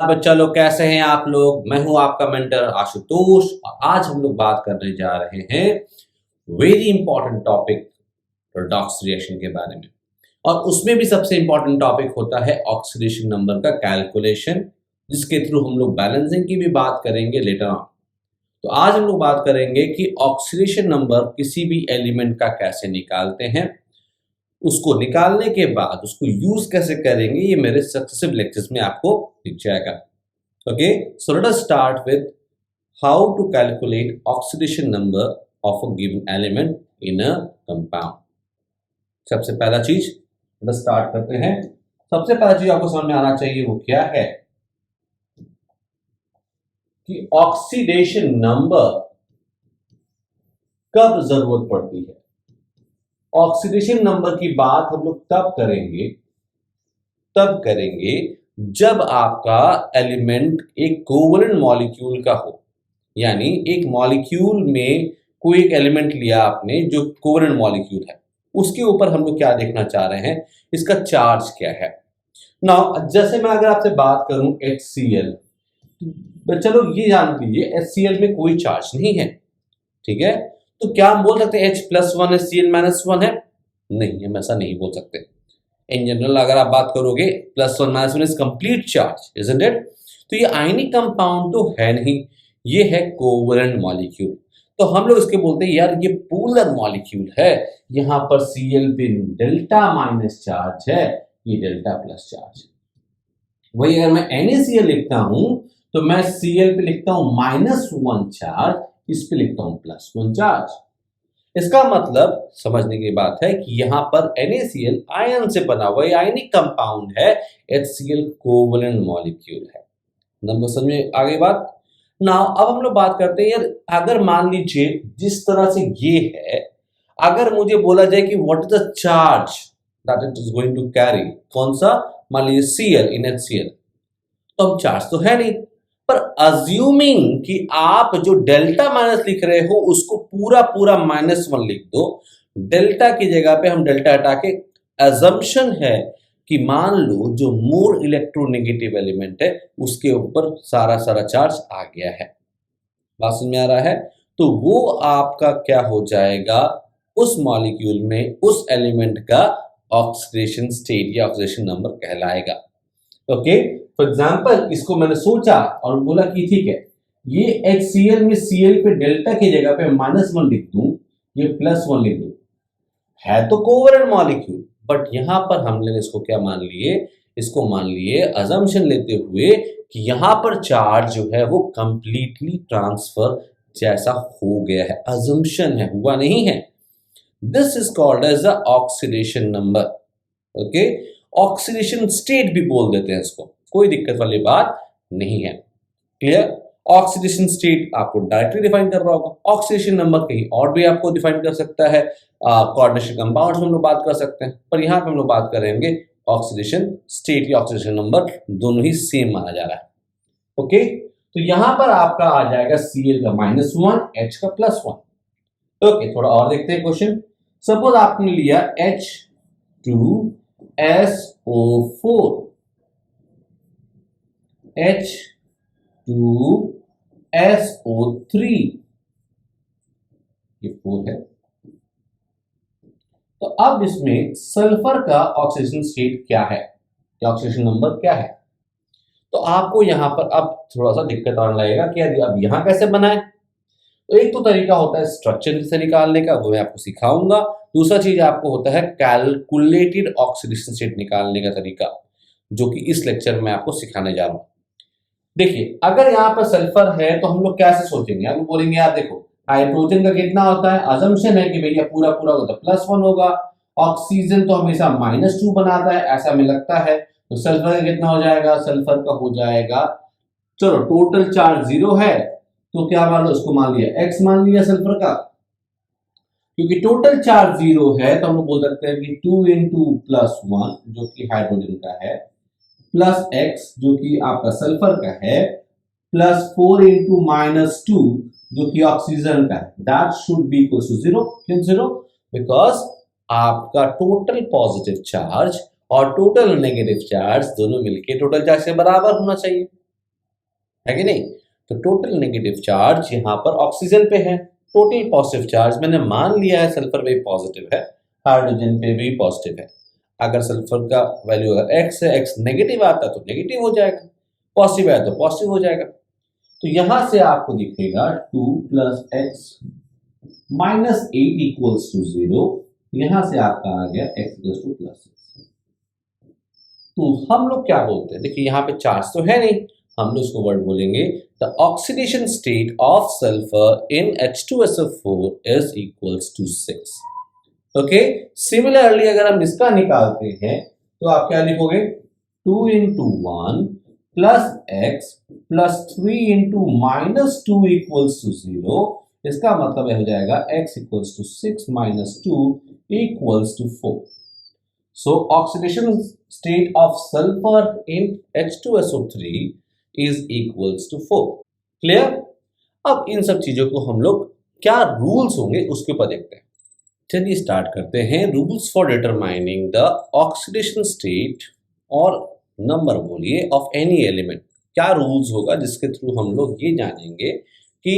बच्चा लोग कैसे हैं आप लोग। मैं हूं आपका मेंटर आशुतोष और आज हम लोग बात करने जा रहे हैं very important topic redox reaction के बारे में। और उसमें भी सबसे इंपॉर्टेंट टॉपिक होता है ऑक्सीडेशन नंबर का कैलकुलेशन, जिसके थ्रू हम लोग बैलेंसिंग की भी बात करेंगे लेटर ऑन। तो आज हम लोग बात करेंगे कि ऑक्सीडेशन नंबर किसी भी एलिमेंट का कैसे निकालते हैं, उसको निकालने के बाद उसको यूज कैसे करेंगे, ये मेरे सक्सेसिव लेक्चर्स में आपको दिख जाएगा। Okay, so let us start with how to calculate oxidation number of a given element in a compound. सबसे पहला चीज लेट अस स्टार्ट करते हैं। सबसे पहला चीज आपको समझ में आना चाहिए वो क्या है कि ऑक्सीडेशन नंबर कब जरूरत पड़ती है। ऑक्सीडेशन नंबर की बात हम लोग तब करेंगे जब आपका एलिमेंट एक कोवलेंट मॉलिक्यूल का हो, यानी एक मॉलिक्यूल में कोई एक एलिमेंट लिया आपने जो कोवलेंट मॉलिक्यूल है, उसके ऊपर हम लोग क्या देखना चाह रहे हैं, इसका चार्ज क्या है। नाउ जैसे मैं अगर आपसे बात करूं HCl, तो चलो ये जान लीजिए HCl में कोई चार्ज नहीं है, ठीक है। तो क्या हम बोल सकते हैं H+1 है Cl-1 है? नहीं, हम ऐसा नहीं बोल सकते। इन जनरल अगर आप बात करोगे +1 -1 is complete charge, isn't it? तो ये आयनिक कंपाउंड तो है नहीं, ये है कोवलेंट मॉलिक्यूल। तो हम लोग इसके बोलते हैं यार ये पोलर मॉलिक्यूल है, यहां पर Cl पे डेल्टा माइनस चार्ज है, ये डेल्टा प्लस चार्ज। वही अगर मैं NaCl लिखता हूं तो मैं Cl पे लिखता हूं -1 चार्ज, इस पे लिखता हूं +1 चार्ज। इसका मतलब समझने की बात है कि यहां पर NaCl आयन से बना हुआ आयनिक कंपाउंड है, HCl कोवलेंट मॉलिक्यूल है। नंबर समझ में आ गई बात। नाउ अब हम लोग बात करते हैं यार, अगर मान लीजिए जिस तरह से ये है, अगर मुझे बोला जाए कि what is the charge that it is going to carry, कौन सा, मान लीजिए Cl इन HCl, तो अब चार्ज तो है नहीं, पर अज्यूमिंग कि आप जो डेल्टा माइनस लिख रहे हो उसको पूरा पूरा -1 लिख दो, डेल्टा की जगह पे हम डेल्टा हटा के अजम्पशन है कि मान लो जो मोर इलेक्ट्रोनेगेटिव एलिमेंट है उसके ऊपर सारा सारा चार्ज आ गया है। बात समझ में आ रहा है? तो वो आपका क्या हो जाएगा, उस मॉलिक्यूल में उस एलिमेंट का ऑक्सीडेशन स्टेट या ऑक्सीडेशन नंबर कहलाएगा। ओके, फॉर एग्जाम्पल इसको मैंने सोचा और बोला कि ठीक है, ये HCl में Cl पे डेल्टा की जगह पे -1 लिख दूं, ये +1 लिख दूं, है तो कोवलेंट मॉलिक्यूल, बट यहां पर हमने इसको क्या मान लिए, इसको मान लिए अजम्पशन लेते हुए कि यहां पर चार्ज जो है वो कंप्लीटली ट्रांसफर जैसा हो गया है, अजम्पशन है, हुआ नहीं है। This is called as the oxidation number. Okay, oxidation state भी बोल देते हैं इसको, कोई दिक्कत वाली बात नहीं है। क्लियर? ऑक्सीडेशन स्टेट आपको डायरेक्टली डिफाइन कर रहा होगा, ऑक्सीडेशन नंबर कहीं और भी आपको डिफाइन कर सकता है, कोऑर्डिनेशन कंपाउंड्स में हम लोग बात कर सकते हैं, पर यहां पे हम लोग बात करेंगे ऑक्सीडेशन स्टेट या ऑक्सीडेशन नंबर, दोनों ही सेम माना जा रहा है। ओके, तो यहां पर आपका आ जाएगा Cl का -1, H का +1। ओके, थोड़ा और देखते हैं क्वेश्चन। सपोज आपने लिया H2SO4, H2SO3, ये 4 है। तो अब इसमें सल्फर का ऑक्सीडेशन स्टेट क्या है, या ऑक्सीडेशन नंबर क्या है। तो आपको यहां पर अब थोड़ा सा दिक्कत आने लगेगा कि यार अब यहां कैसे बनाए। तो एक तो तरीका होता है स्ट्रक्चर से निकालने का, वो मैं आपको सिखाऊंगा। दूसरा चीज आपको होता है कैलकुलेटेड ऑक्सीडेशन स्टेट निकालने का तरीका, जो कि इस लेक्चर में आपको सिखाने जा रहा हूं। देखिए, अगर यहाँ पर सल्फर है तो हम लोग कैसे सोचेंगे, हम लोग बोलेंगे यार देखो हाइड्रोजन का कितना होता है, अजम्पशन है कि भैया पूरा पूरा होता है +1 होगा, ऑक्सीजन तो हमेशा -2 बनाता है, ऐसा हमें लगता है। तो सल्फर का कितना हो जाएगा, सल्फर का हो जाएगा, चलो टोटल चार्ज 0 है तो क्या मान लो, उसको मान लिया x मान लिया सल्फर का, क्योंकि टोटल चार्ज 0 है तो हम लोग बोल सकते हैं कि 2 × +1 जो कि हाइड्रोजन का है, प्लस x जो कि आपका सल्फर का है, +4 × -2 जो कि ऑक्सीजन का है, that should be equal to 0। क्यों 0? बिकॉज आपका टोटल पॉजिटिव चार्ज और टोटल नेगेटिव चार्ज दोनों मिलके टोटल चार्ज से बराबर होना चाहिए। है कि नहीं? तो टोटल नेगेटिव चार्ज यहाँ पर ऑक्सीजन पे है, टोटल पॉजिटिव चार्ज मैंने मान लिया है सल्फर पे पॉजिटिव है, हाइड्रोजन पे भी पॉजिटिव है। अगर सल्फर का वैल्यू अगर x है, x नेगेटिव आता तो नेगेटिव हो जाएगा, पॉजिटिव आया तो पॉजिटिव हो जाएगा। तो यहां से आपको दिखेगा 2 + x -8 = 0। यहां से आपका आ गया x = +6। तो हम लोग क्या बोलते हैं, देखिए यहाँ पे चार्ज तो है नहीं, हम लोग उसको वर्ड बोलेंगे the oxidation state of sulphur in H2SO4 is equals to 6। Okay, similarly अगर हम इसका निकालते हैं तो आप क्या लिखोगे, 2 × 1 + x + 3 × -2 = 0। इसका मतलब हो जाएगा x = 6 - 2 = 4। So oxidation state of sulfur in H2SO3 is equals to 4। Clear? अब इन सब चीजों को हम लोग क्या रूल्स होंगे उसके ऊपर देखते हैं। चलिए स्टार्ट करते हैं। Rules for determining the oxidation state और नंबर बोलिए ऑफ एनी एलिमेंट। क्या रूल्स होगा जिसके थ्रू हम लोग ये जानेंगे कि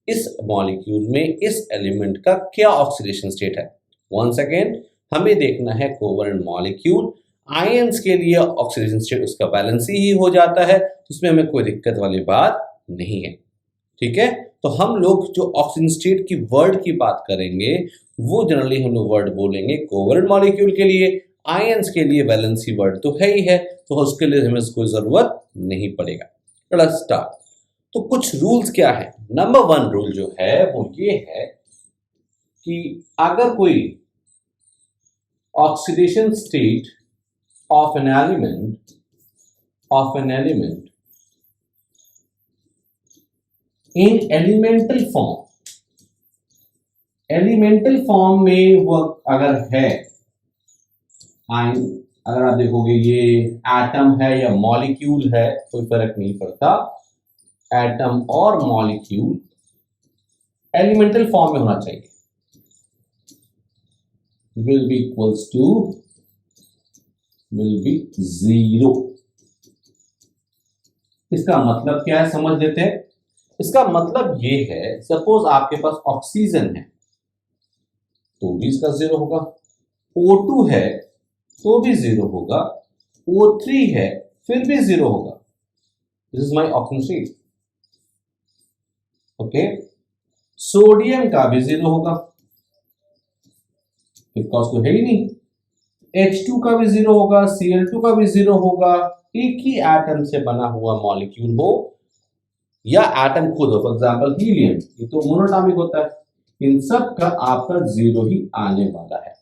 इस मॉलिक्यूल में इस एलिमेंट का क्या ऑक्सीडेशन स्टेट है। वंस अगेन हमें देखना है कोवेलेंट मॉलिक्यूल। आयंस के लिए ऑक्सीडेशन स्टेट उसका वैलेंसी ही हो जाता है, तो उसमें हमें कोई दिक्कत वाली बात नहीं है। ठीक है, तो हम लोग जो ऑक्सीजन स्टेट की वर्ड की बात करेंगे वो जनरली हम लोग वर्ड बोलेंगे कोवेलेंट मॉलिक्यूल के लिए। आयंस के लिए वैलेंसी वर्ड तो है ही है, तो उसके लिए हमें कोई जरूरत नहीं पड़ेगा। Let's start. तो कुछ रूल्स क्या है। नंबर 1 रूल जो है वो ये है कि अगर कोई oxidation state of an element in elemental form में वो अगर है, अगर आप देखोगे ये एटम है या मॉलिक्यूल है कोई फर्क नहीं पड़ता, एटम और मॉलिक्यूल एलिमेंटल फॉर्म में होना चाहिए, will be 0। इसका मतलब क्या है समझ लेते हैं। इसका मतलब ये है, सपोज आपके पास ऑक्सीजन है तो भी इसका 0 होगा, O2 है तो भी 0 होगा, O3 है फिर भी 0 होगा। This is my oxygen state. Okay, sodium का भी 0 होगा बिकॉज तो है ही नहीं। H2 का भी 0 होगा, Cl2 का भी 0 होगा। एक ही एटम से बना हुआ मॉलिक्यूल हो या एटम खुद हो, फॉर एग्जांपल हीलियम, ये तो मोनोटॉमिक होता है, इन सब का आपका 0 ही आने वाला है।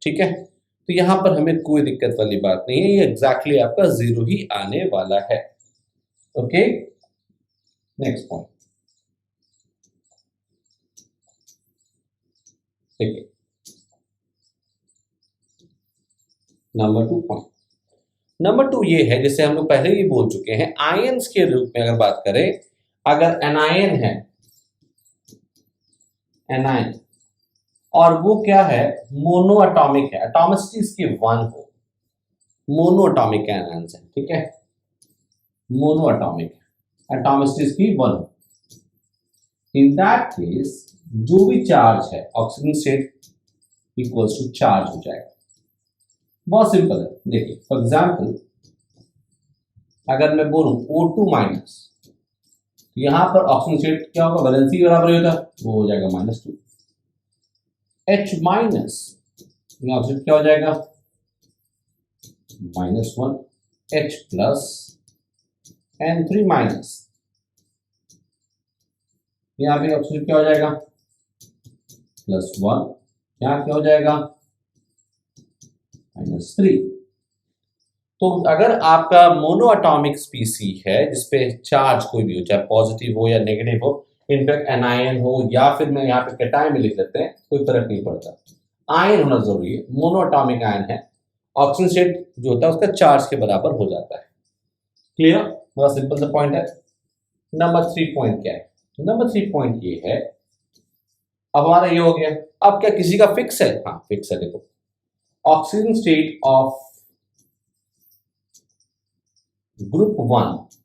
ठीक है, तो यहां पर हमें कोई दिक्कत वाली बात नहीं है, ये एग्जैक्टली आपका 0 ही आने वाला है। ओके, नेक्स्ट पॉइंट देखिए, नंबर 2 पॉइंट। नंबर 2 ये है, जैसे हम लोग पहले ही बोल चुके हैं, आयंस के रूप में अगर बात करें, अगर एनायन है, एनायन, और वो क्या है, मोनो एटॉमिक है, एटॉमिसिटी इसकी 1 हो, मोनो एटॉमिक एनायन है। ठीक है, मोनो एटॉमिक, एटॉमिसिटी इसकी 1 हो, इन दैट केस जो भी चार्ज है oxygen state equals to charge हो जाएगा। बहुत सिंपल है, देखिए फॉर एग्जाम्पल अगर मैं बोलूं O2-, यहां पर ऑक्सीजन स्टेट क्या होगा, वैलेंसी बराबर होता है, वो हो जाएगा -2। H-, यहां ऑक्सीजन क्या हो जाएगा, -1। H+ N3-, यहां पे ऑक्सीजन क्या हो जाएगा, +1, यहां क्या हो जाएगा, -3। तो अगर आपका मोनोएटॉमिक स्पीसी है जिसपे चार्ज कोई भी हो, चाहे पॉजिटिव हो या नेगेटिव हो, इनफैक्ट एनायन हो या फिर मैं यहाँ पे कैटायन में लिख देते हैं, कोई फर्क नहीं पड़ता, आयन होना जरूरी है, मोनोएटॉमिक आयन है, ऑक्सीजन स्टेट जो होता है उसका चार्ज के बराबर हो जाता है। क्लियर, बड़ा सिंपल सा पॉइंट है। नंबर 3 पॉइंट क्या है, नंबर 3 पॉइंट ये है, अब हमारा ये हो गया, अब क्या किसी का फिक्स है, हाँ फिक्स है। देखो ऑक्सीजन स्टेट ऑफ ग्रुप 1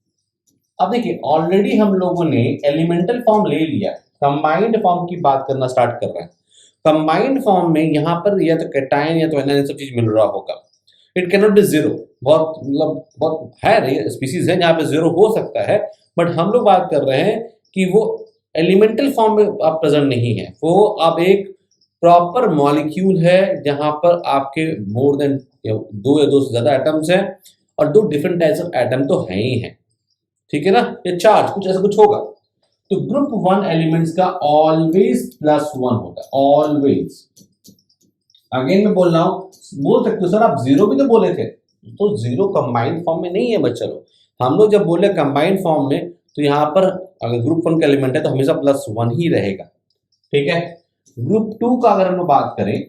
अब देखिए ऑलरेडी हम लोगों ने एलिमेंटल फॉर्म ले लिया, कंबाइंड फॉर्म की बात करना स्टार्ट कर रहे हैं। कंबाइंड फॉर्म में यहाँ पर या तो कैटायन या तो एनायन सब चीज मिल रहा होगा। It can not be zero, बहुत मतलब बहुत है स्पीसीज है जहाँ पे जीरो हो सकता है, बट हम लोग बात कर रहे हैं कि वो एलिमेंटल फॉर्म में आप प्रेजेंट नहीं है, वो अब एक प्रॉपर मॉलिक्यूल है जहां पर आपके मोर देन दो या दो से ज्यादा एटम्स हैं और दो डिफरेंट टाइप्स ऑफ एटम तो हैं ही हैं, ठीक है ना, ये चार्ज कुछ ऐसा कुछ होगा। तो ग्रुप वन एलिमेंट्स का ऑलवेज +1 होता है, ऑलवेज। अगेन मैं बोल रहा हूं, बोल सकते हो सर आप जीरो भी तो बोले थे, तो जीरो कंबाइंड फॉर्म में नहीं है बच्चा लोग। हम लोग जब बोले कंबाइंड फॉर्म में तो यहाँ पर अगर ग्रुप वन का एलिमेंट है तो हमेशा +1 ही रहेगा, ठीक है। ग्रुप टू का अगर हम लोग बात करें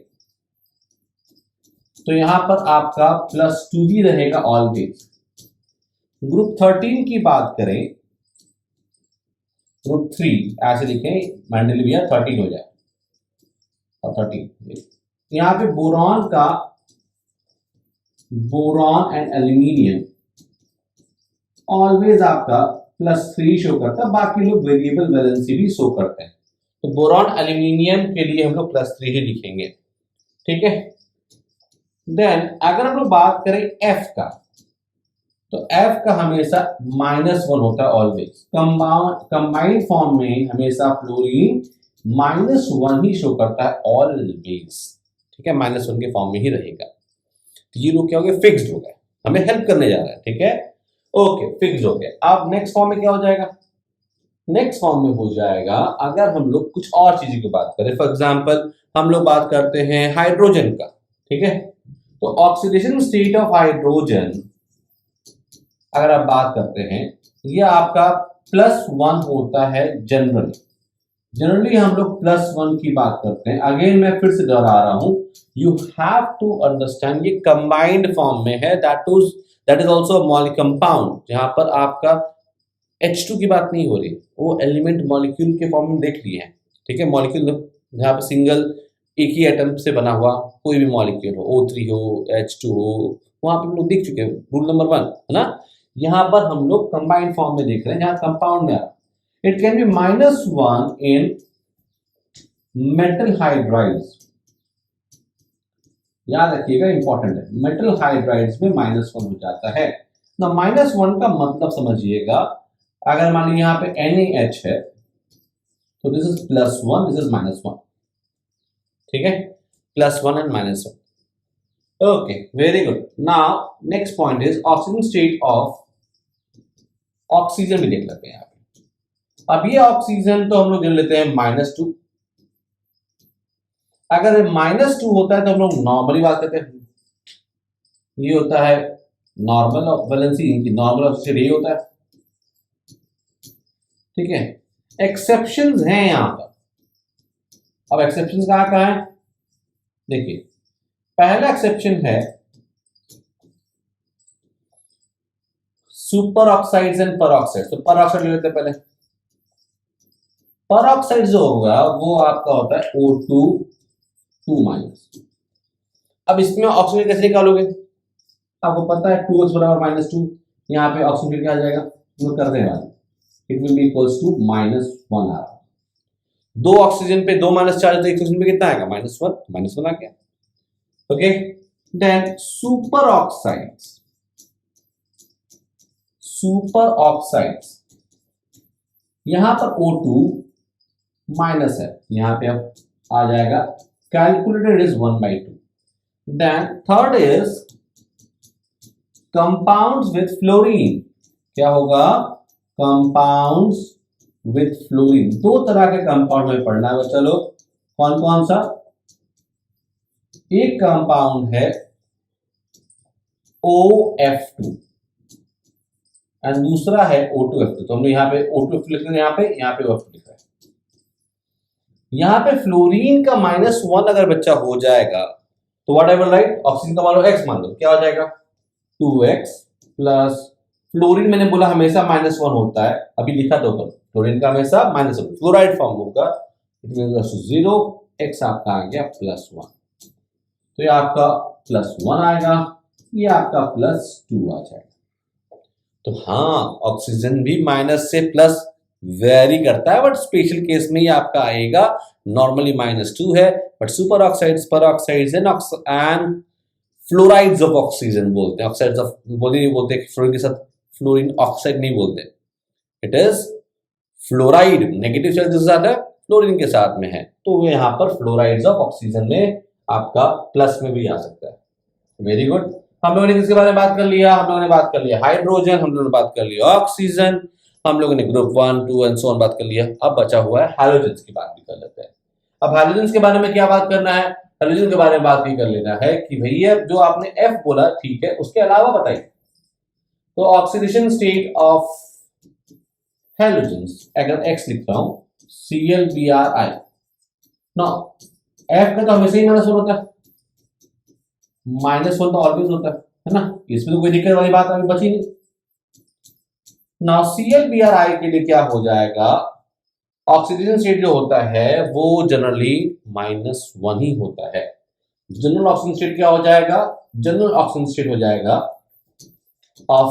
तो यहां पर आपका +2 ही रहेगा ऑलवेज। ग्रुप 13 की बात करें, ग्रुप 3 ऐसे लिखें, मेंडेलिविया 13 हो जाए और 13 यहां पे बोरॉन का, बोरॉन एंड एल्यूमिनियम ऑलवेज आपका +3 शो करता है, बाकी लोग वेरिएबल वैलेंसी भी शो करते हैं। तो बोरॉन एल्यूमिनियम के लिए हम लोग +3 ही लिखेंगे, ठीक है। देन अगर हम लोग बात करें एफ का, तो एफ का हमेशा -1 होता है ऑलवेज। कंबाइंड फॉर्म में हमेशा फ्लोरीन -1 ही शो करता है ऑलवेज, ठीक है, -1 के फॉर्म में ही रहेगा। तो ये लोग क्या हो गए, फिक्स्ड हो गए, हमें हेल्प करने जा रहा है, ठीक है, ओके फिक्स्ड हो गए। अब नेक्स्ट फॉर्म में क्या हो जाएगा, नेक्स्ट फॉर्म में हो जाएगा अगर हम लोग कुछ और चीजों की बात करें, फॉर एग्जांपल हम लोग बात करते हैं हाइड्रोजन का, ठीक है। तो ऑक्सीडेशन स्टेट ऑफ हाइड्रोजन अगर आप बात करते हैं, ये आपका +1 होता है जनरली। जनरली हम लोग +1 की बात करते हैं। अगेन मैं फिर से दोहरा रहा हूं, यू हैव टू अंडरस्टैंड ये कंबाइंड फॉर्म में है, that is also molecule compound, जहां पर आपका H2 की बात नहीं हो रही, वो एलिमेंट मॉलिक्यूल के फॉर्म में देख लिए हैं, ठीक है। मॉलिक्यूल जहां पर सिंगल एक ही एटम से बना हुआ कोई भी मॉलिक्यूल हो, O3 हो, H2 हो, वहां पे हम लोग देख चुके हैं, रूल नंबर 1 है ना। यहां पर हम लोग कंबाइंड फॉर्म में देख रहे हैं, जहां कंपाउंड में आ रहा है। It can be -1 in metal hydrides, याद रखिएगा इंपॉर्टेंट है, मेटल हाइड्राइड्स में -1 हो जाता है ना। -1 का मतलब समझिएगा, अगर मान लीजिए यहां पे NaH है तो दिस इज +1, दिस इज -1, ठीक है, +1 and -1, okay very good. Now next point is oxygen state of, oxygen भी देख लेते हैं यहाँ पे। अब ये ऑक्सीजन तो हम लोग गिन लेते हैं -2, अगर -2 होता है तो हम लोग नॉर्मली बात करते हैं, ये होता है नॉर्मल वैलेंसी, इनकी नॉर्मल ऑक्सीजन ये होता है, ठीक है। एक्सेप्शंस हैं यहां पर, अब एक्सेप्शंस कहां कहां है, देखिए पहला एक्सेप्शन है सुपर ऑक्साइड्स एंड परऑक्साइड्स। तो परऑक्साइड ले लेते हैं पहले। परऑक्साइड जो होगा वो आपका होता है O2 2-। अब इसमें ऑक्सीजन कैसे निकालोगे, आपको पता है 2x = -2, यहाँ पे ऑक्सीजन क्या आ जाएगा, हम कर देने वाले, it will be equals to -1 आ रहा है। दो ऑक्सीजन पे 2 माइनस चार्ज, तो एक ऑक्सीजन पे कितना आएगा, -1 आ गया, okay. Then superoxides, superoxides यहां पर O2 माइनस है, यहां पे अब आ जाएगा, calculated is 1/2। Then third is compounds with fluorine, क्या होगा, कंपाउंड्स विथ फ्लोरीन। दो तरह के कंपाउंड में पढ़ना है बच्चा लोग, कौन कौन सा, एक कंपाउंड है OF2 एंड दूसरा है O2F2। तो हमने यहाँ पे O2F2 लिख रहे हैं, यहाँ पे OF2 लिख रहे हैं। यहाँ पे फ्लोरीन का -1 अगर बच्चा हो जाएगा तो what I will write, oxygen का मान लो x मान लो, क्या हो जाएगा 2x प्लस, फ्लोरीन मैंने बोला हमेशा -1 होता है, अभी लिखा था ऊपर, फ्लोरीन का हमेशा -1 फ्लोराइड फॉर्म होगा, इट मींस 0, x आपका आ गया +1, तो ये आपका +1 आएगा, ये आपका +2 आ जाएगा। तो हाँ, ऑक्सीजन भी माइनस से प्लस वेरी करता है, बट स्पेशल केस में ये आपका आएगा नॉर्मली -2 है, बट सुपर ऑक्साइड्स, पर oxides and fluorides of oxygen बोलते हैं। ऑक्साइड्स ऑफ बोली नहीं बोलते, फ्लोरीन के साथ फ्लोरीन ऑक्साइड नहीं बोलते, it is fluoride. Negative charge के साथ है, फ्लोरीन के साथ में है, तो यहाँ पर फ्लोराइड्स ऑफ ऑक्सीजन में आपका प्लस में भी आ सकता है। Very good. हम लोगों ने किसके बारे में बात कर लिया? हम लोगों ने बात कर लिया हाइड्रोजन, हम लोगों ने बात कर लिया ऑक्सीजन, हम लोगों ने ग्रुप 1, 2 एंड सो ऑन बात कर लिया। अब बचा हुआ है हाइड्रोजन की बात भी कर लेते हैं। अब हाइड्रोजन के बारे में क्या बात करना है? हाइड्रोजन के बारे में बात ये कर लेना है कि भैया जो आपने F बोला ठीक है, उसके अलावा बताइए। तो ऑक्सीडेशन स्टेट ऑफ हाइड्रोजन, अगर X लिख रहा हूं ClBrI, ना F का तो हमेशा ही -1 होता है, -1 तो ऑलवेज होता है ना, इसमें तो कोई दिक्कत वाली बात अभी बची नहीं। ना ClBrI के लिए क्या हो जाएगा, ऑक्सीजन स्टेट जो होता है वो जनरली -1 ही होता है। जनरल ऑक्सीजन स्टेट क्या हो जाएगा? जनरल ऑक्सीजन स्टेट हो जाएगा ऑफ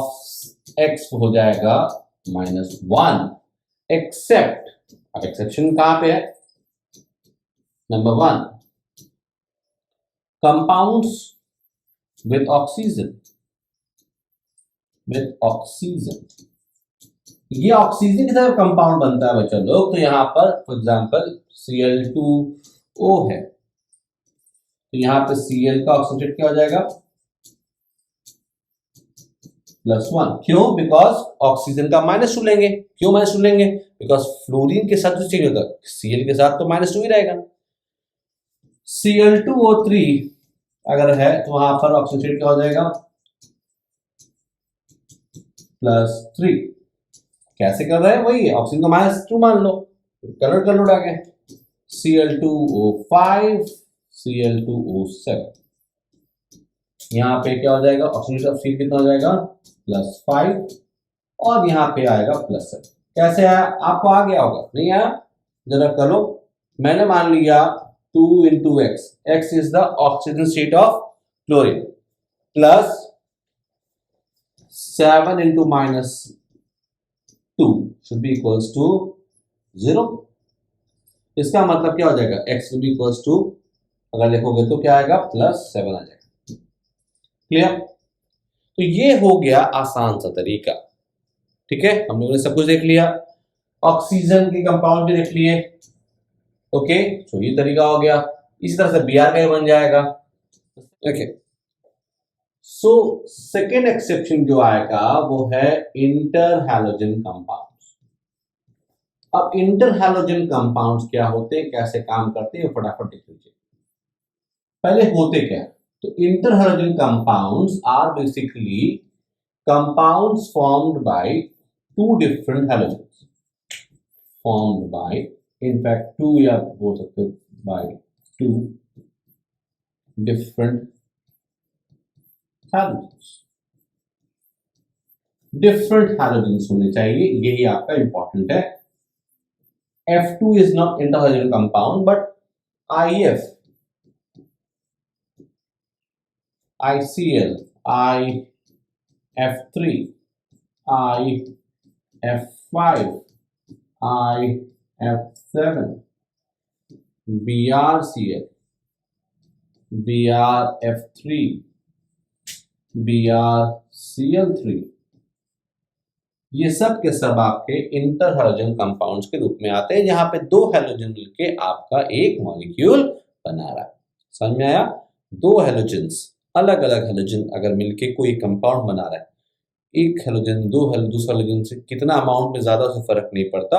X हो जाएगा -1, एक्सेप्ट, अब एक्सेप्शन कहां पे है? नंबर 1, कंपाउंड्स विथ ऑक्सीजन, ये ऑक्सीजन की तरह कंपाउंड बनता है बच्चा लोग। तो यहां पर फॉर एग्जांपल Cl2O है, तो यहां पे Cl का ऑक्सीजन स्टेट क्या हो जाएगा? +1। क्यों? बिकॉज ऑक्सीजन का -2 लेंगे। क्यों -2 लेंगे? बिकॉज फ्लोरीन के साथ जो चेंज होता है, Cl के साथ तो -2 ही रहेगा। Cl2O3 अगर है तो वहां पर ऑक्सीजन स्टेट क्या हो जाएगा? +3। कैसे कर रहे हैं? वही ऑक्सीजन का -2 मान लो, कन्वर्ट कर लो डाके, Cl2O5, Cl2O7, यहां पे क्या हो जाएगा? ऑक्सीजन का स्टेट कितना हो जाएगा? +5, और यहां पे आएगा +7। कैसे आया? आपको आ गया होगा, नहीं आया? जरा करो। मैंने मान लिया 2 into X, X is the oxygen state of chlorine, plus 7 into -2 should be equals to 0। इसका मतलब क्या हो जाएगा? X will be equals to, अगर लिखोगे तो क्या आएगा? +7 आ जाएगा। क्लियर? तो ये हो गया आसान सा तरीका। ठीक है, हम लोगों ने सब कुछ देख लिया, ऑक्सीजन के कंपाउंड भी देख लिए। ओके, तो ये तरीका हो गया। इसी तरह से Br का बन जाएगा। ओके, सो सेकेंड एक्सेप्शन जो आएगा वो है इंटर हैलोजन कंपाउंड्स। अब इंटर हैलोजन कंपाउंड्स क्या होते हैं, कैसे काम करते हैं, फटाफट देख लीजिए। पहले होते क्या? तो interhalogen compounds are basically compounds formed by two different halogens, formed by, in fact two या बोल सकते हो by two different halogens. Different halogens होने चाहिए, यही आपका इंपॉर्टेंट है। F2 is not interhalogen compound, but IF, ICl, IF3, IF5, IF7, BRCl, BRF3, BRCl3, ये सब के सब आपके इंटर हैलोजन कंपाउंड्स के रूप में आते हैं, जहां पे दो हैलोजन मिलके आपका एक मॉलिक्यूल बना रहा है। समझ में आया? दो हैलोजन्स, अलग अलग हैलोजन अगर मिलके कोई कंपाउंड बना रहा है, एक हैलोजन दूसरा हैलोजन से कितना अमाउंट में ज्यादा से फर्क नहीं पड़ता,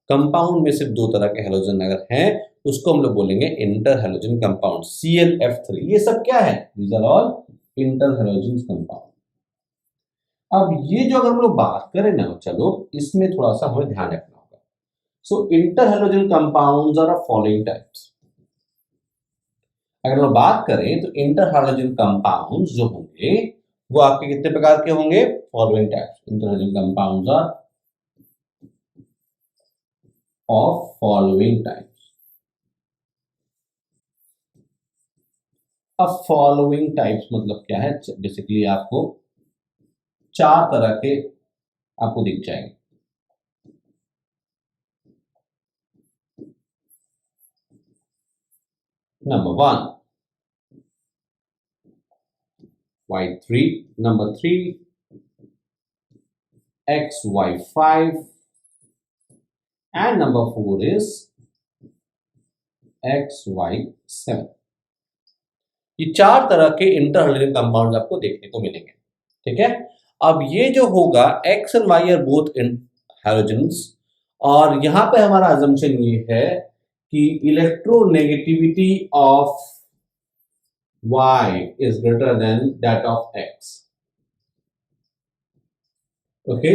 कंपाउंड में सिर्फ दो तरह के हैलोजन अगर हैं उसको हम लोग बोलेंगे इंटर हैलोजन कंपाउंड। ClF3, ये सब क्या है? These are all interhalogen compound. अब ये जो अगर हम लोग बात करें ना, चलो इसमें थोड़ा सा हमें ध्यान रखना होगा। So interhalogen compounds are of following types. अगर हम बात करें तो इंटर हैलोजन कंपाउंड्स जो होंगे वो आपके कितने प्रकार के होंगे? Following types. Interhalogen compounds are of following types. अब फॉलोइंग टाइप्स मतलब क्या है? बेसिकली आपको चार तरह के आपको दिख जाएंगे। Number 1 y3, number 3 xy5, and number 4 is xy7। ये चार तरह के इंटरहैलोजन कंपाउंड आपको देखने को मिलेंगे। ठीक है, अब ये जो होगा x and y are both in halogens, और यहां पे हमारा अजम्पशन ये है कि electronegativity of y is greater than that of x। Okay,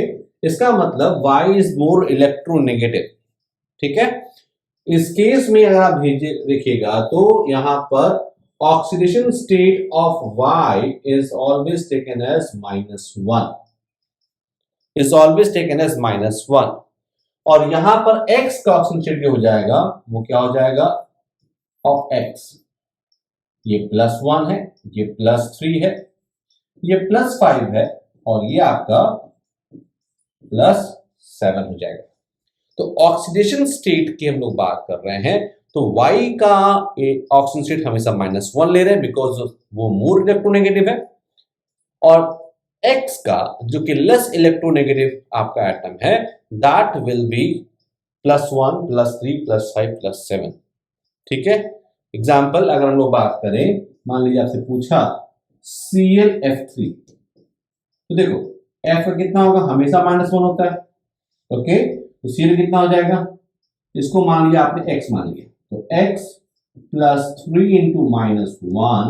इसका मतलब y इज मोर इलेक्ट्रोनेगेटिव। ठीक है, इस केस में अगर आप देखिएगा तो यहां पर oxidation state of y is always taken as -1, is always taken as -1, और यहां पर x का ऑक्सीडेशन स्टेट जो हो जाएगा वो क्या हो जाएगा ऑफ x। ये +1 है, ये +3 है, ये +5 है, और ये आपका +7 हो जाएगा। तो ऑक्सीडेशन स्टेट की हम लोग बात कर रहे हैं, तो y का ऑक्सीजन स्टेट हमेशा -1 ले रहे हैं बिकॉज वो मोर इलेक्ट्रोनेगेटिव है, और x का जो कि लेस इलेक्ट्रोनेगेटिव आपका एटम है दैट विल बी +1 +3 +5 +7। ठीक है, एग्जाम्पल अगर हम लोग बात करें, मान लीजिए आपसे पूछा ClF3, तो देखो F का कितना होगा, हमेशा -1 होता है। ओके, तो Cl कितना हो जाएगा, इसको मान लिया आपने x मान लिया, तो x +3 into -1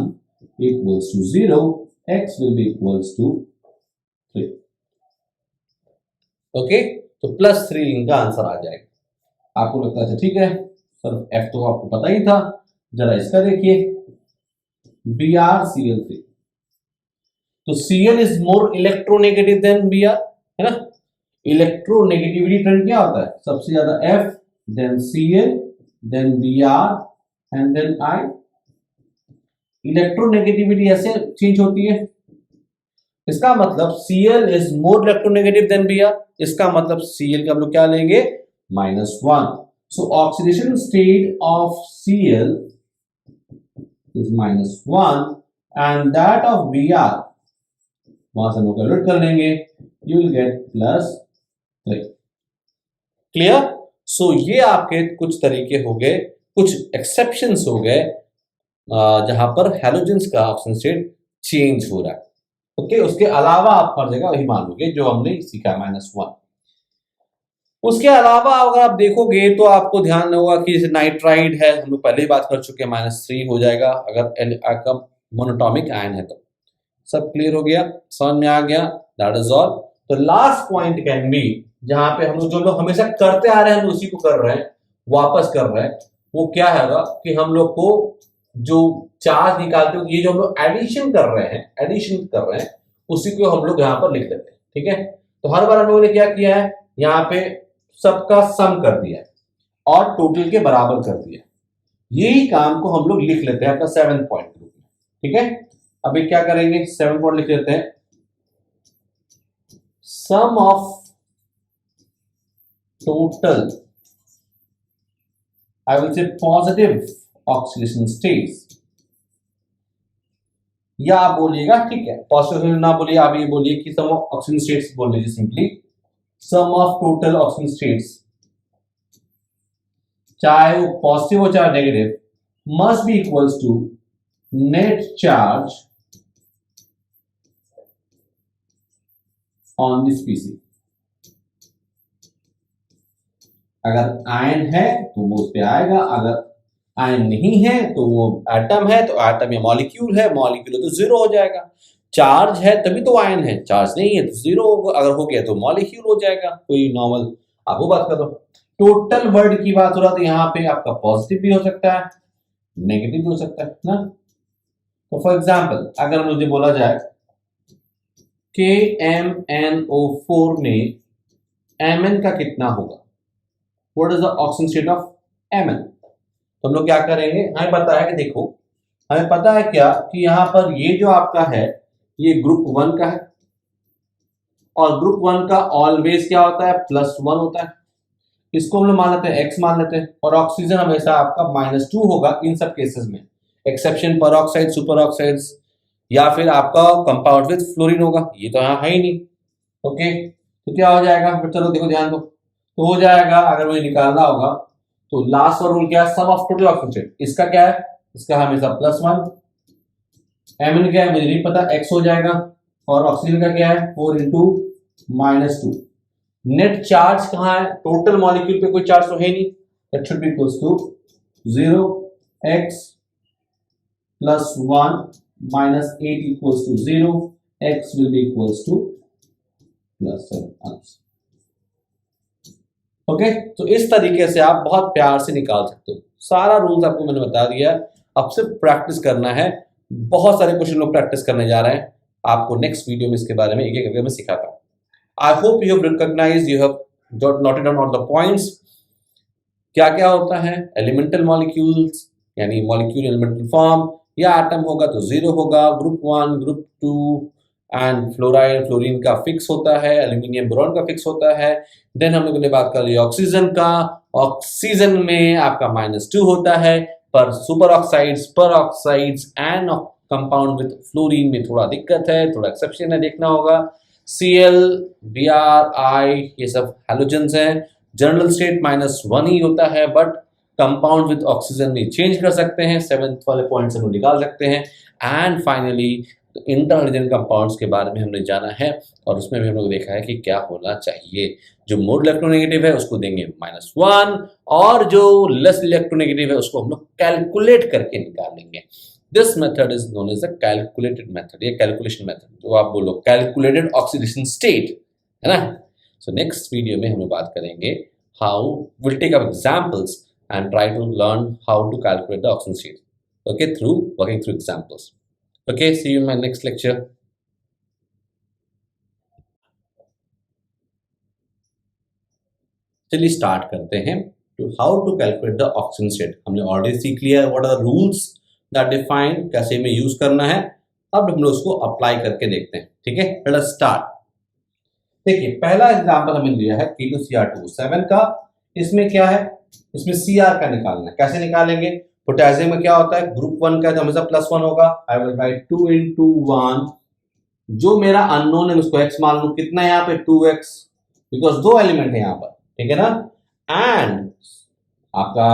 equals to 0, x will be equals to 3। Okay, तो +3 इनका आंसर आ जाएगा। आपको लगता है ठीक है सर, f तो आपको पता ही था, जरा इसका देखिए BrCl3, तो Cl is more electronegative than Br, है ना। इलेक्ट्रोनेगेटिविटी ट्रेंड क्या होता है, सबसे ज्यादा F, then Cl, then Br and then I। Electronegativity ऐसे चेंज होती है, इसका मतलब Cl is more electronegative than Br, इसका मतलब Cl का हम लोग क्या लेंगे -1। सो oxidation state of Cl is -1 and that of Br वहां से हम लोग कैलकुलेट कर लेंगे, you will get +3। क्लियर। सो ये आपके कुछ तरीके हो गए, कुछ एक्सेप्शंस हो गए जहां पर हैलोजेंस का ऑक्सीजन स्टेट चेंज हो रहा है। ओके, उसके अलावा आप हर जगह वही मान लोगे जो हमने सीखा -1। उसके अलावा अगर आप देखोगे तो आपको ध्यान होगा कि जैसे नाइट्राइड है, हम लोग पहले ही बात कर चुके हैं, -3 हो जाएगा अगर मोनोटॉमिक आयन है तो। सब क्लियर हो गया, समझ में आ गया, दैट इज ऑल। तो लास्ट पॉइंट कैन बी, जहां पे हम लोग जो लोग हमेशा करते आ रहे हैं उसी को कर रहे हैं, वापस कर रहे हैं, वो क्या है कि हम लोग को जो चार्ज निकालते हो, ये जो हम लोग एडिशन कर रहे हैं उसी को हम लोग यहाँ पर लिख देते हैं। ठीक है, तो हर बार हम लोगों ने क्या किया है, यहाँ पे सबका सम कर दिया है और टोटल के बराबर कर दिया। यही काम को हम लोग लिख लेते हैं अपना 7 पॉइंट ग्रुप में। ठीक है, अभी क्या करेंगे, 7 पॉइंट लिख लेते हैं, sum of total I will say positive oxidation states, या आप बोलिएगा, ठीक है पॉजिटिव ना बोलिए, आप ये बोलिए कि सम ऑफ ऑक्सीजन स्टेट्स बोल लीजिए simply, sum of total oxygen states, चाहे वो पॉजिटिव हो चाहे negative, must be equals to net charge on this PC. अगर आयन है तो वो उस पे आएगा, अगर आयन नहीं है तो वो एटम है तो एटम या मॉलिक्यूल है, मॉलिक्यूल तो 0 हो जाएगा। चार्ज है तभी तो आयन है, चार्ज नहीं है तो 0 होगा, अगर हो गया तो मॉलिक्यूल हो जाएगा। कोई नॉर्मल आप वो बात करो, टोटल वर्ड की बात हो रहा, तो यहाँ पे आपका पॉजिटिव भी हो सकता है, नेगेटिव भी हो सकता है ना। तो फॉर एग्जाम्पल अगर मुझे बोला जाए KMnO4 में Mn का कितना होगा, what is the oxygen state of Mn, तो हम लोग क्या करेंगे, हमें पता है कि देखो, हमें पता है क्या कि यहां पर ये जो आपका है ये ग्रुप 1 का है, और ग्रुप वन का ऑलवेज क्या होता है, +1 होता है। इसको हम लोग मान लेते हैं x मान लेते हैं, और ऑक्सीजन हमेशा आपका -2 होगा इन सब केसेस में, एक्सेप्शन पर ऑक्साइड, सुपर ऑक्साइड्स, या फिर आपका कंपाउंड विद फ्लोरीन होगा, ये तो यहाँ है ही नहीं। ओके, तो क्या हो जाएगा, फिर चलो देखो ध्यान दो, तो हो जाएगा अगर मुझे निकालना होगा तो लास्ट और रूल क्या है, सम ऑफ टोटल ऑक्सीजन, इसका क्या है, इसका हमेशा +1, एमिन क्या है मुझे नहीं पता, x हो जाएगा, और ऑक्सीजन का क्या है 4 इंटू -2। नेट चार्ज कहाँ है, टोटल मॉलिक्यूल पे कोई चार्ज तो है नहीं, that should be equals to 0, x +1 -8 equals to 0, x will be equals to +7। Okay, तो इस तरीके से आप बहुत प्यार से निकाल सकते हो। सारा रूल्स आपको मैंने बता दिया, अब सिर्फ प्रैक्टिस करना है। बहुत सारे क्वेश्चन लोग प्रैक्टिस करने जा रहे हैं, आपको नेक्स्ट वीडियो में इसके बारे में एक एक करके मैं सिखाता हूँ। I hope you have recognised, you have noted down all the points. क्या क्या होता है, एलिमेंटल मॉलिक्यूल्स यानी मॉलिक्यूल एलिमेंटल फॉर्म, या एटम होगा तो 0 होगा, group 1, group 2 and fluoride fluorine का फिक्स होता है, एल्यूमिनियम बोरॉन का फिक्स होता है। देन हम लोगों ने बात कर ली ऑक्सीजन का, ऑक्सीजन में आपका -2 होता है, पर सुपर ऑक्साइड्स, पर oxides and compound with fluorine में थोड़ा दिक्कत है, थोड़ा एक्सेप्शन है, देखना होगा। Cl, Br, I ये सब हैलोजेंस हैं, जनरल स्टेट -1 ही होता है, बट कंपाउंड विद ऑक्सीजन में चेंज कर सकते हैं, 7th वाले पॉइंट से हम निकाल सकते हैं। एंड फाइनली इंटरहाइड्रोजन कंपाउंड्स के बारे में हमने जाना है, और उसमें भी हम लोग देखा है कि क्या होना चाहिए। जो मोर इलेक्ट्रोनेगेटिव है उसको देंगे -1, और जो लेस इलेक्ट्रोनेगेटिव है उसको हम लोग कैलकुलेट करके निकाल लेंगे। This method is known as a calculated method, ये कैलकुलेशन मेथड, जो आप बोलो कैलकुलेटेड ऑक्सीडेशन स्टेट, है ना। सो नेक्स्ट वीडियो में हम लोग बात करेंगे how will take up examples and try to learn how to calculate the oxygen state, okay, through working through examples. Okay, see you in my next lecture. चलिए start करते हैं to how to calculate the oxygen state। हमने already सीख लिया what are the rules that define, कैसे में use करना है। अब हम लोग उसको अप्लाई करके देखते हैं, ठीक है। let us start। देखिए पहला एग्जांपल हमने लिया है K2Cr2O7 का। इसमें क्या है, इसमें Cr का निकालना है। कैसे निकालेंगे, पोटेशियम में क्या होता है, ग्रुप 1 का तो हमेशा +1 होगा। आई विल राइट 2 into 1, जो मेरा अननोन है उसको x मान लूं, कितना है यहाँ पे 2x, बिकॉज दो एलिमेंट है यहाँ पर, ठीक है ना। एंड आपका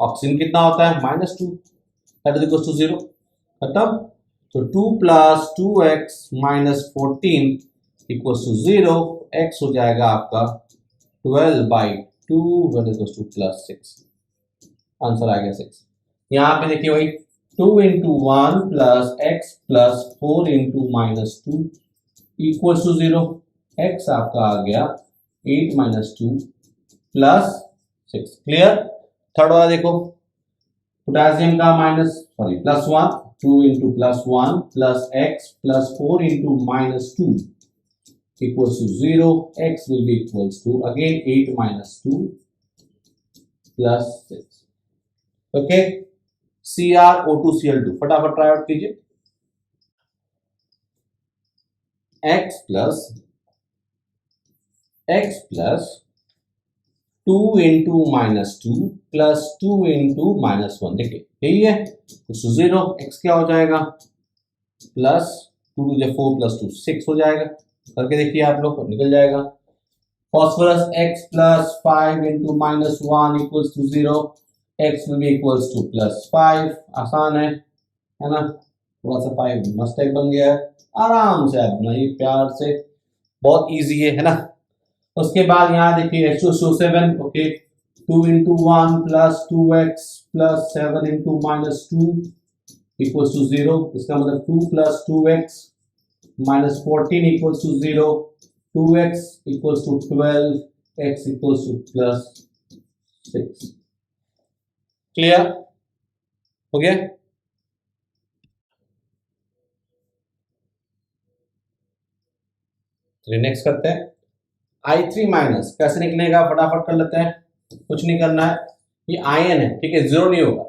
ऑक्सीजन कितना होता है -2, दैट इज इक्वल टू 0, मतलब तो 2 + 2x - 14 इक्वल टू 0, x हो जाएगा आपका 12/2 +6, आंसर आ गया 6। यहाँ पे देखिए वही 2 into 1 plus x plus 4 into -2 equals to 0, x आपका आ गया 8 - 2 plus 6। क्लियर। थर्ड वाला देखो, पोटेशियम का +1, 2 into +1 plus x plus 4 into -2 equals to 0, x will be equals to again 8 - 2 plus 6। Okay, CrO2Cl2 फटाफट ट्राई आउट कीजिए। x plus 2 into -2 plus 2 into -1, देखिए यही है, तो 0, x क्या हो जाएगा प्लस 2 to 4 plus 2 6 हो जाएगा। करके देखिए आप लोग, निकल जाएगा। Phosphorus x plus 5 into -1 equals to 0, x will be equals to +5, आसान है ना। थोड़ा सा 5 मस्टैक बन गया है, आराम से आप बनाइए प्यार से, बहुत इजी है ना। उसके बाद यहाँ देखिए H2SO7, okay, 2 into 1 plus 2x plus 7 into -2 equals to 0, इसका मतलब 2 plus 2x minus 14 equals to 0, 2x equals to 12, x equals to +6। Clear हो गया। चलिए नेक्स्ट करते हैं। I3- कैसे निकलेगा, फटाफट कर लेते हैं, कुछ नहीं करना है, ये आयन है, ठीक है, 0 नहीं होगा,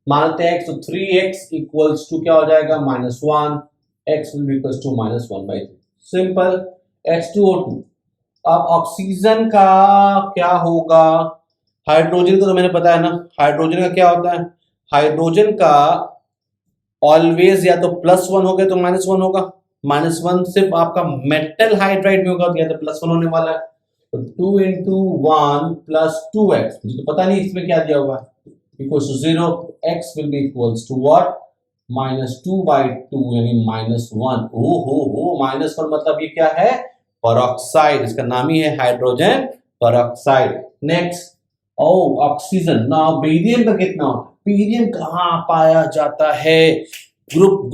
मानते हैं। तो 3x इक्वल्स टू क्या हो जाएगा -1, x will be equals to -1/3, simple. H2O2। अब ऑक्सीजन का क्या होगा? हाइड्रोजन का तो मैंने पता है ना, हाइड्रोजन का क्या होता है? हाइड्रोजन का ऑलवेज या तो +1 हो गया तो -1 होगा। -1 सिर्फ आपका मेटल हाइड्राइड में होगा, तो या तो +1 होने वाला है। तो 2 इंटू 1 प्लस 2x, मुझे तो पता नहीं इसमें क्या दिया हुआ है, equals to 0। x will be equals to what? -2/2 यानी -1। ओ हो, -1 मतलब ये क्या है? पेरोक्साइड। इसका नाम ही है हाइड्रोजन पेरोक्साइड। नेक्स्ट, ओ ऑक्सीजन। नाउ बेरियम का कितना होता है? बेरियम कहां पाया जाता है? ग्रुप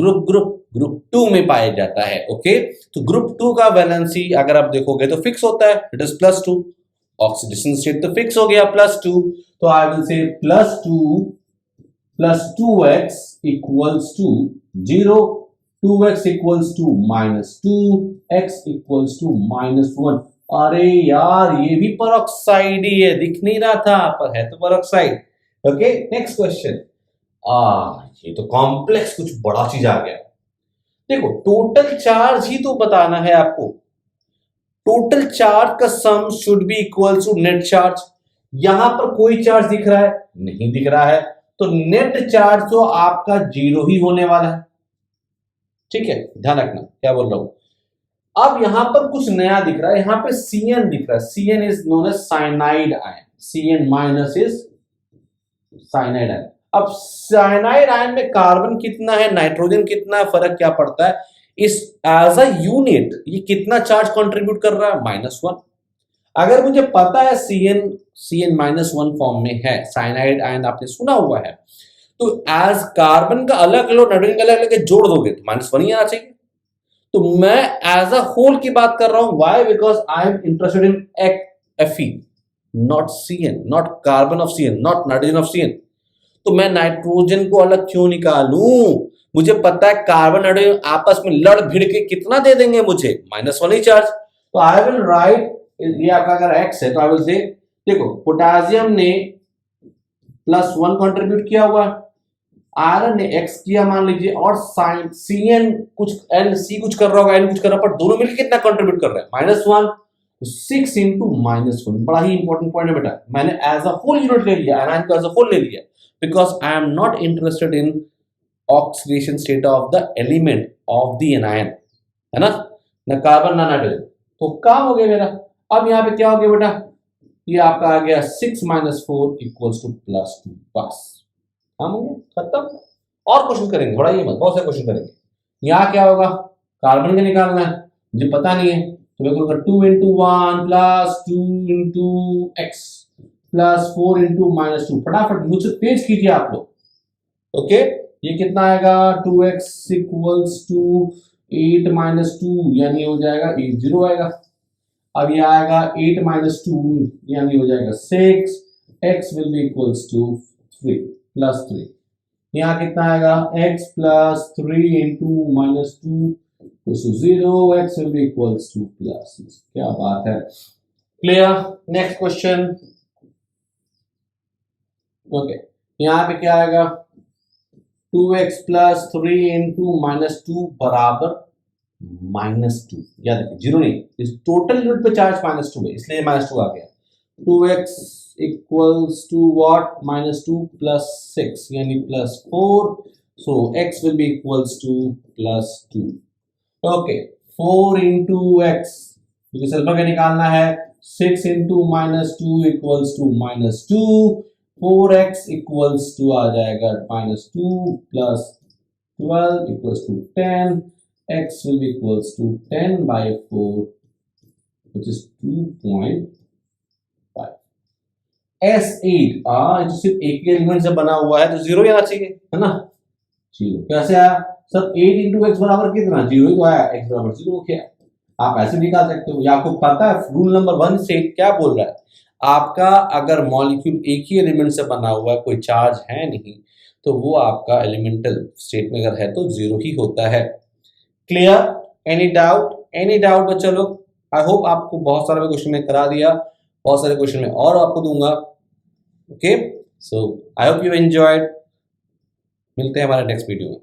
2 में पाया जाता है। ओके, तो ग्रुप 2 का वैलेंसी अगर आप देखोगे तो फिक्स होता है, इट इज +2। ऑक्सीडेशन स्टेट तो फिक्स हो गया +2, तो I will say +2 plus 2x equals to 0, 2x equals to -2, x equals to -1। अरे यार, ये भी पेरोक्साइड ही है, दिख नहीं रहा था पर है तो पेरोक्साइड। Okay, next question. ये तो कॉम्प्लेक्स कुछ बड़ा चीज आ गया। देखो, टोटल चार्ज ही तो बताना है आपको। टोटल चार्ज का sum should be equal to net charge. यहां पर कोई चार्ज दिख रहा है? नहीं दिख रहा है, तो नेट चार्ज तो आपका 0 ही होने वाला है। ठीक है, ध्यान रखना क्या बोल रहा हूं। अब यहां पर कुछ नया दिख रहा है, यहां पे Cn दिख रहा है। Cn is known as cyanide ion. Cn minus is cyanide ion. अब साइनाइड आयन में कार्बन कितना है, नाइट्रोजन कितना है, फर्क क्या पड़ता है? इस एज अ यूनिट ये कितना चार्ज कंट्रीब्यूट कर रहा है? -1। अगर मुझे पता है Cn -1 फॉर्म में है, साइनाइड आयन आपने सुना हुआ है, तो एज कार्बन का अलग लो, नाइट्रोजन का अलग अलग जोड़ दोगे तो -1 ही आना चाहिए। तो मैं एज अ होल की बात कर रहा हूं। Why? Because I am interested in Fe, not Cn, not carbon of Cn, not nitrogen of Cn। तो मैं नाइट्रोजन को अलग क्यों निकालूं? मुझे पता है कार्बन नाइट्रोजन आपस में लड़ भिड़ के कितना दे देंगे मुझे, -1 ही चार्ज। तो आई विल राइट, ये आपका अगर x है तो आई विल से, देखो पोटेशियम ने +1 कंट्रीब्यूट किया हुआ है, आयरन ने x किया मान लीजिए, और Cn कुछ Nc कुछ कर रहा होगा, N कुछ कर रहा है, पर दोनों मिलकर कितना कंट्रीब्यूट कर रहे हैं? -1। तो 6 इंटू -1, बड़ा ही इंपॉर्टेंट पॉइंट है बेटा। मैंने एज अ होल यूनिट ले लिया, आयरन को एज अ होल ले लिया, because I am not interested in oxidation state of the element of the anion, है ना, ना कार्बन ना नाइट्रोजन। तो काम हो गया मेरा। अब यहाँ पे क्या हो गया बेटा? ये आपका आ गया 6 - 4 इक्वल्स टू +2। बस काम हो गया, खत्म। और क्वेश्चन करेंगे, थोड़ा ये मत, बहुत सारे क्वेश्चन करेंगे। यहाँ क्या होगा? कार्बन का निकालना है, मुझे पता नहीं है, तो मैं करूंगा 2 into 1 plus 2 into x plus 4 into -2। फटाफट मुझसे तेज कीजिए आप लोग। ओके, ये कितना आएगा? 2x इक्वल्स टू 8 - 2 यानी हो जाएगा 0 आएगा। अब ये आएगा 8 - 2 यानी हो जाएगा 6। x will be equals to 3 +3। यहाँ कितना आएगा? x plus 3 into -2 0, x will be equals to +6। क्या बात है, क्लियर। Next question. ओके, यहाँ पे क्या आएगा? 2x प्लस 3 इंटू -2 बराबर -2। याद रखिए 0 नहीं, इस टोटल यूनिट पे चार्ज -2 है, इसलिए -2 आ गया। 2x equals to what? -2 plus 6 यानी +4। So x will be equals to +2। Okay, 4 into x, क्योंकि सल्फर का निकालना है। 6 into -2 equals to -2। 4x equals to आ जाएगा -2 plus 12 equals to 10। x will be equals to 10/4, which is 2.5। S8 जो सिर्फ एक ही एलिमेंट से बना हुआ है तो 0 ही आना चाहिए, है ना। 0 कैसे आया सर? 8 इंटू एक्स बराबर कितना? 0 ही तो आया, x बराबर 0 क्या? आप ऐसे निकाल सकते हो, या आपको पता है रूल नंबर 1 से क्या बोल रहा है आपका? अगर मॉलिक्यूल एक ही एलिमेंट से बना हुआ है, कोई चार्ज है नहीं, तो वो आपका एलिमेंटल स्टेट में अगर है तो 0 ही होता है। Clear? Any doubt? Any doubt बच्चा लोग? आई होप आपको बहुत सारे क्वेश्चन में करा दिया, बहुत सारे क्वेश्चन में और आपको दूंगा। Okay, so I hope you enjoyed. मिलते हैं हमारे नेक्स्ट वीडियो में।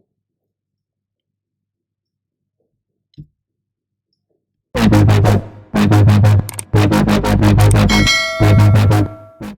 है।